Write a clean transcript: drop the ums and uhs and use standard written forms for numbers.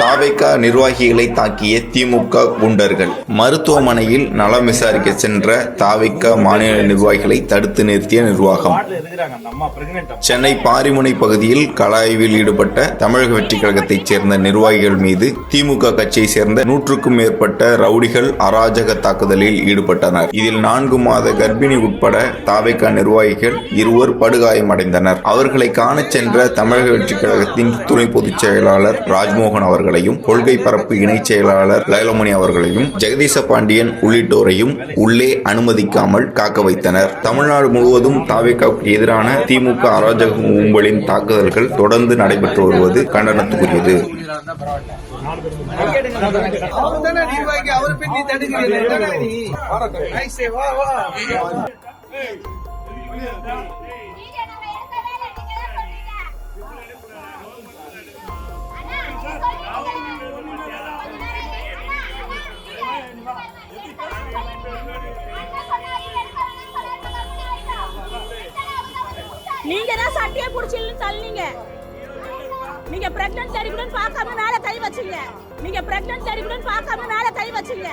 தாவேக நிர்வாகிகளை தாக்கிய திமுக குண்டர்கள். மருத்துவமனையில் நலம் விசாரிக்க சென்ற தாவேக மாநில நிர்வாகிகளை தடுத்து நிறுத்திய நிர்வாகம். சென்னை பாரிமுனை பகுதியில் கள ஆய்வில் ஈடுபட்ட தமிழக வெற்றிக் கழகத்தைச் சேர்ந்த நிர்வாகிகள் மீது திமுக கட்சியை சேர்ந்த 100க்கும் மேற்பட்ட ரவுடிகள் அராஜக தாக்குதலில் ஈடுபட்டனர். இதில் 4 மாத கர்ப்பிணி உட்பட தாவேக நிர்வாகிகள் 2 படுகாயமடைந்தனர். அவர்களை காணச் சென்ற தமிழக வெற்றிக் கழகத்தின் துணை பொதுச் செயலாளர் ராஜ்மோகன் அவர்களையும், கொள்கை பரப்பு இணைச் செயலாளர் லைலமணி அவர்களையும், ஜெகதீச பாண்டியன் உள்ளிட்டோரையும் உள்ளே அனுமதிக்காமல் காக்க வைத்தனர். தமிழ்நாடு முழுவதும் தாவேகாவுக்கு எதிரான திமுக அராஜக கும்பலின் தாக்குதல்கள் தொடர்ந்து நடைபெற்று வருவது கண்டனத்துக்குரியது. நீங்க தான் சட்டையை புடிச்சு தள்ளினீங்க. நீங்க பிரெக்னன்ட் அடிக்கணும்னு பார்க்காம மேல கை வச்சீங்க.